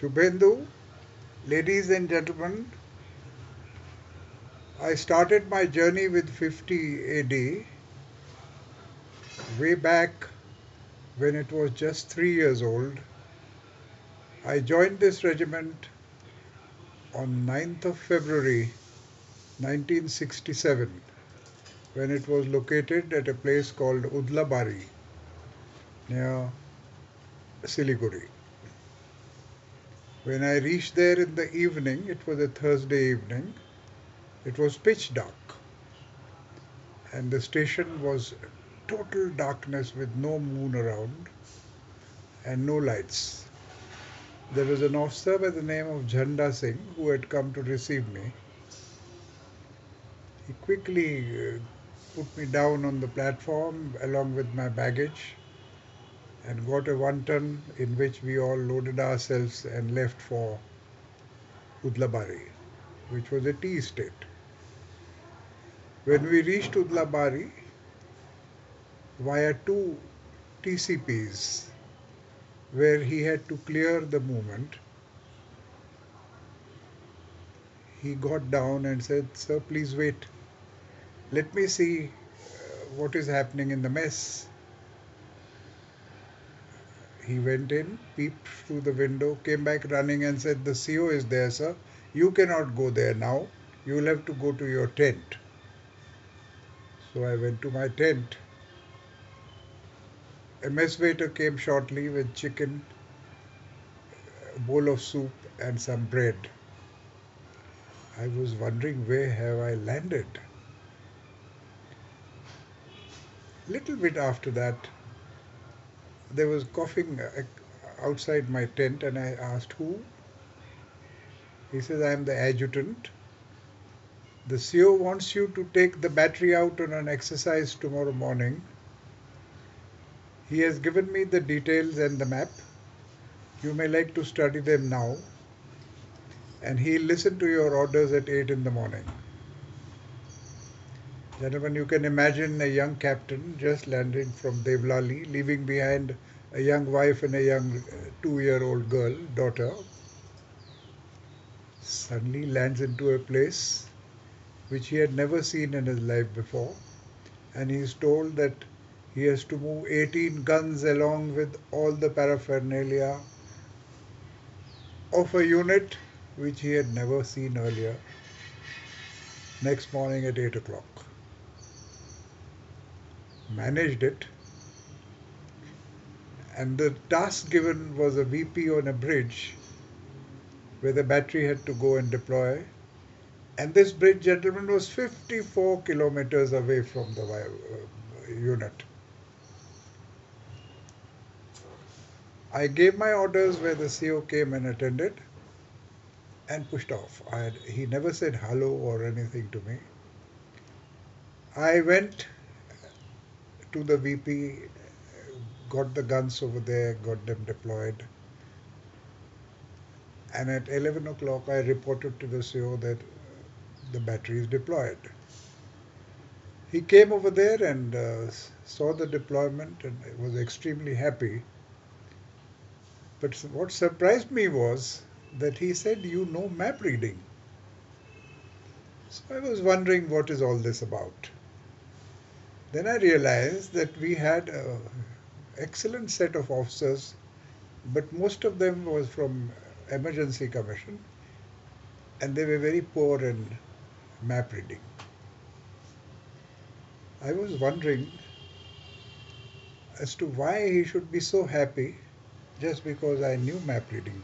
Shubhendu, ladies and gentlemen, I started my journey with 50 AD way back when it was just 3 years old. I joined this regiment on 9th of February 1967 when it was located at a place called Udlabari near Siliguri. When I reached there in the evening, it was a Thursday evening, it was pitch dark and the station was total darkness with no moon around and no lights. There was an officer by the name of Jhanda Singh who had come to receive me. He quickly put me down on the platform along with my baggage and got a 1 ton in which we all loaded ourselves and left for Udlabari, which was a tea estate. When we reached Udlabari, via two TCPs, where he had to clear the movement, he got down and said, "Sir, please wait. Let me see what is happening in the mess." He went in, peeped through the window, came back running and said, "The CO is there, sir. You cannot go there now. You will have to go to your tent." So I went to my tent. A mess waiter came shortly with chicken, a bowl of soup and some bread. I was wondering, where have I landed? Little bit after that, there was coughing outside my tent and I asked, "Who?" He says, "I am the adjutant. The CO wants you to take the battery out on an exercise tomorrow morning. He has given me the details and the map. You may like to study them now and he'll listen to your orders at 8 in the morning." Gentlemen, you can imagine a young captain just landing from Devlali, leaving behind a young wife and a young 2-year-old girl, daughter, suddenly lands into a place which he had never seen in his life before, and he is told that he has to move 18 guns along with all the paraphernalia of a unit which he had never seen earlier, next morning at 8 o'clock. Managed it, and the task given was a VP on a bridge where the battery had to go and deploy. And this bridge, gentlemen, was 54 kilometers away from the unit. I gave my orders where the CO came and attended and pushed off. He never said hello or anything to me. I went to the VP, got the guns over there, got them deployed. And at 11 o'clock, I reported to the CO that the battery is deployed. He came over there and saw the deployment and was extremely happy. But what surprised me was that he said, "You know map reading." So I was wondering, what is all this about? Then I realized that we had an excellent set of officers, but most of them was from emergency commission, and they were very poor in map reading. I was wondering as to why he should be so happy just because I knew map reading.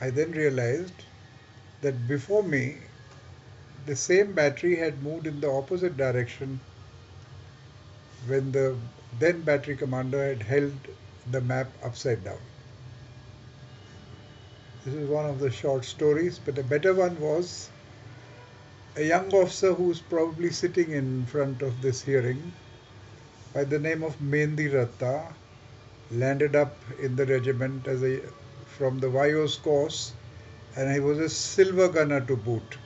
I then realized that before me, the same battery had moved in the opposite direction when the then battery commander had held the map upside down. This is one of the short stories, but a better one was a young officer who was probably sitting in front of this hearing by the name of Mendi Ratta landed up in the regiment from the Vayos course, and he was a silver gunner to boot.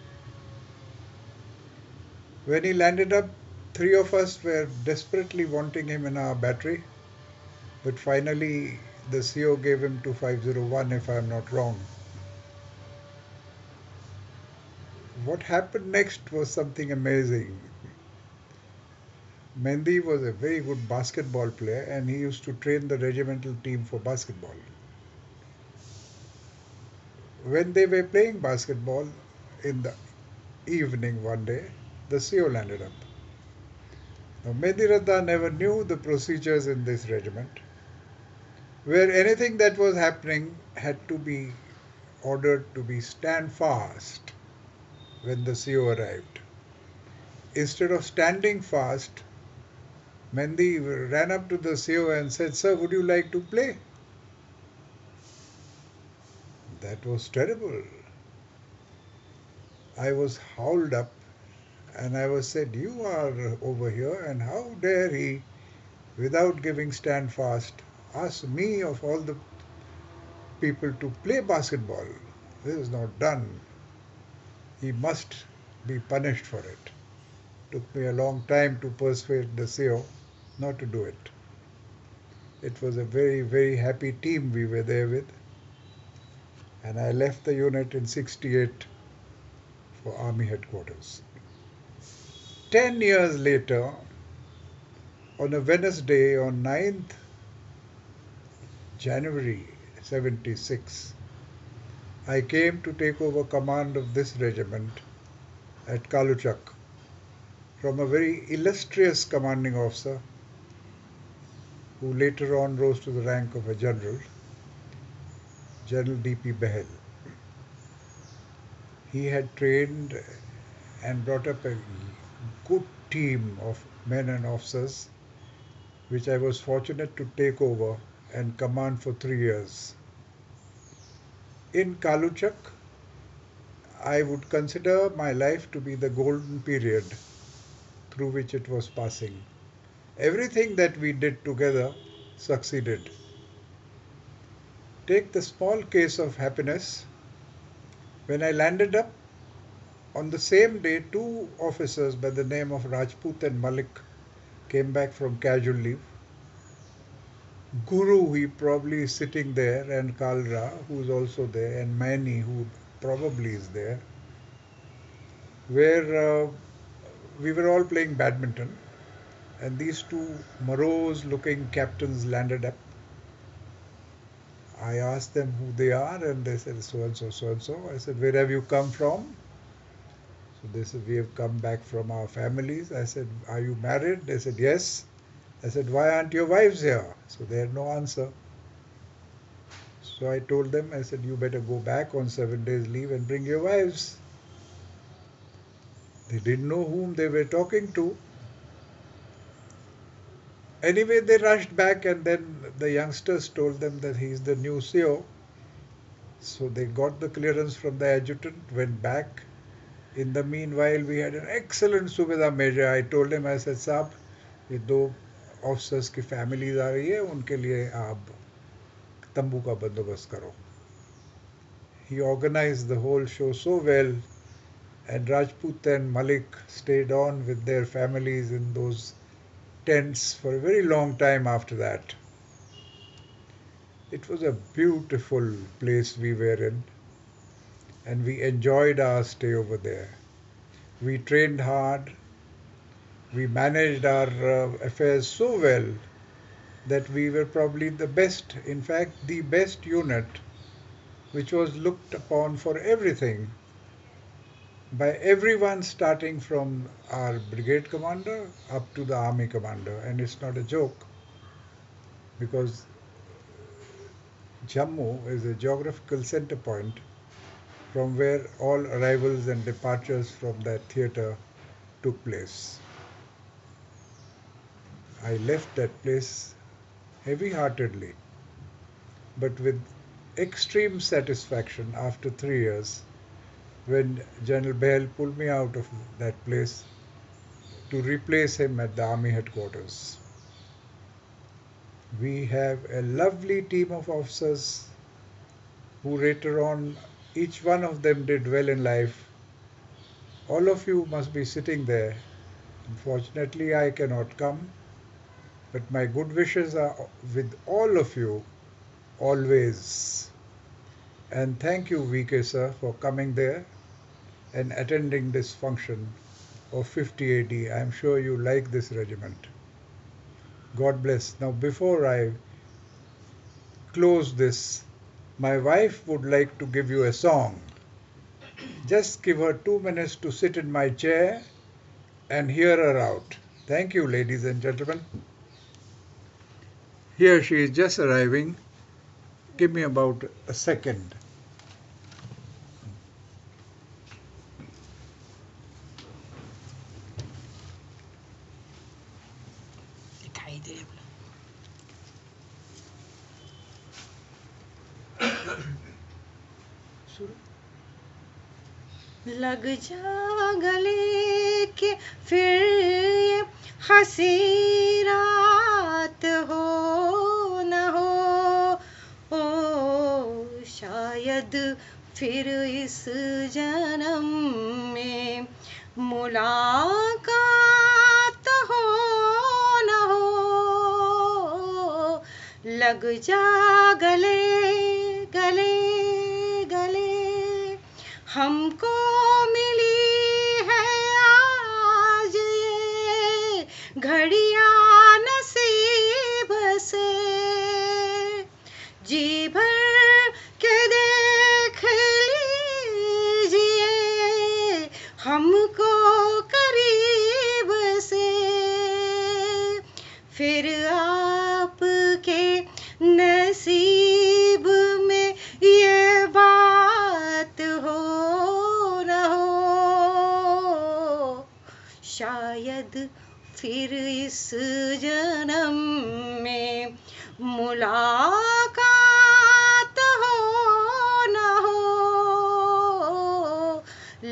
When he landed up, three of us were desperately wanting him in our battery, but finally The CO gave him to 501 if I'm not wrong. What happened next was something amazing. Mendi was a very good basketball player and he used to train the regimental team for basketball. When they were playing basketball in the evening one day, the CO landed up. Now, Mehdi Radha never knew the procedures in this regiment, where anything that was happening had to be ordered to be stand fast when the CO arrived. Instead of standing fast, Mehdi ran up to the CO and said, "Sir, would you like to play?" That was terrible. I was howled up and I was said, "You are over here, and how dare he, without giving stand fast, ask me of all the people to play basketball? This is not done. He must be punished for it." Took me a long time to persuade the CEO not to do it. It was a very, very happy team we were there with, and I left the unit in 68 for Army headquarters. 10 years later, on a Wednesday on 9th January 76, I came to take over command of this regiment at Kaluchak from a very illustrious commanding officer who later on rose to the rank of a general, General D.P. Behel. He had trained and brought up a good team of men and officers, which I was fortunate to take over and command for 3 years. In Kaluchak, I would consider my life to be the golden period through which it was passing. Everything that we did together succeeded. Take the small case of happiness. When I landed up, on the same day, two officers by the name of Rajput and Malik came back from casual leave. Guru, he probably is sitting there, and Kalra, who is also there, and Mani, who probably is there, where we were all playing badminton, and these two morose looking captains landed up. I asked them who they are, and they said, "So and so, so and so." I said, "Where have you come from?" So they said, "We have come back from our families." I said, "Are you married?" They said, "Yes." I said, "Why aren't your wives here?" So they had no answer. So I told them, I said, "You better go back on 7 days leave and bring your wives." They didn't know whom they were talking to. Anyway, they rushed back, and then the youngsters told them that he's the new CO. So they got the clearance from the adjutant, went back. In the meanwhile, we had an excellent Subedar Major. I told him, I said, "Saab, ये दो officers की families आ रही है, उनके लिए आप तंबू का बंदोबस्त करो." He organized the whole show so well, and Rajput and Malik stayed on with their families in those tents for a very long time after that. It was a beautiful place we were in, and we enjoyed our stay over there. We trained hard, we managed our affairs so well that we were probably the best, in fact, the best unit which was looked upon for everything by everyone, starting from our brigade commander up to the army commander. And it's not a joke, because Jammu is a geographical center point from where all arrivals and departures from that theatre took place. I left that place heavy-heartedly, but with extreme satisfaction after 3 years, when General Behel pulled me out of that place to replace him at the army headquarters. We have a lovely team of officers who later on, each one of them did well in life. All of you must be sitting there. Unfortunately, I cannot come, but my good wishes are with all of you always. And thank you, VK sir, for coming there and attending this function of 50 AD. I'm sure you like this regiment. God bless. Now, before I close this, my wife would like to give you a song. Just give her 2 minutes to sit in my chair and hear her out. Thank you, ladies and gentlemen. Here she is just arriving. Give me about a second. दिखाई दे लग जा गले के फिर ये हंसी रात हो न हो ओ शायद फिर इस जन्म में मुलाकात हो न हो लग जा गले गले गले हमको मिली है आज ये घड़ियां नसीब से जी भर के देख लीजिए हमको करीब से फिर आपके नसीब में ये बात हो न हो शायद फिर इस जन्म में मुलाकात हो न हो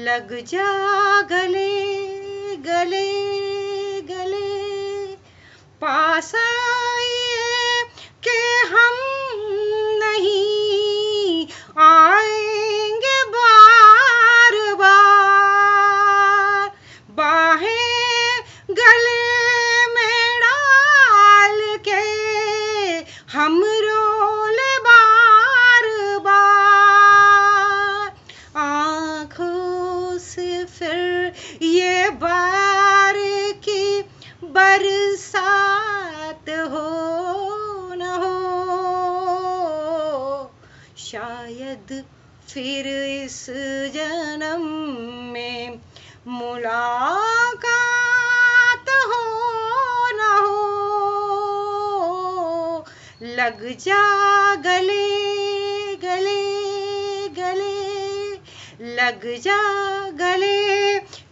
लग जा गले गले गले पास आइए कि हम नहीं आएंगे बार बार बाहें गले में डाल के हम रोले बार बार आँखों से फिर ये बार की बरसात हो न हो शायद फिर इस जन्म में मुलाकात हो न हो लग जा गले गले गले लग जा गले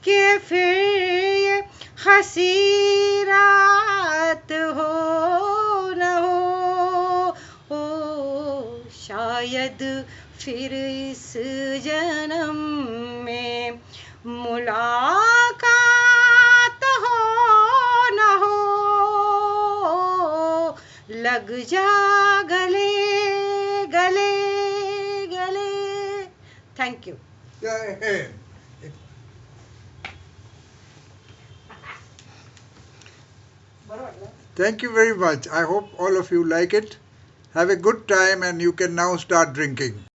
के फिर ये हंसी रात हो न हो शायद फिर इस जन्म में मुलाकात हो न हो लग जा गले गले गले thank you Thank you very much. I hope all of you like it. Have a good time and you can now start drinking.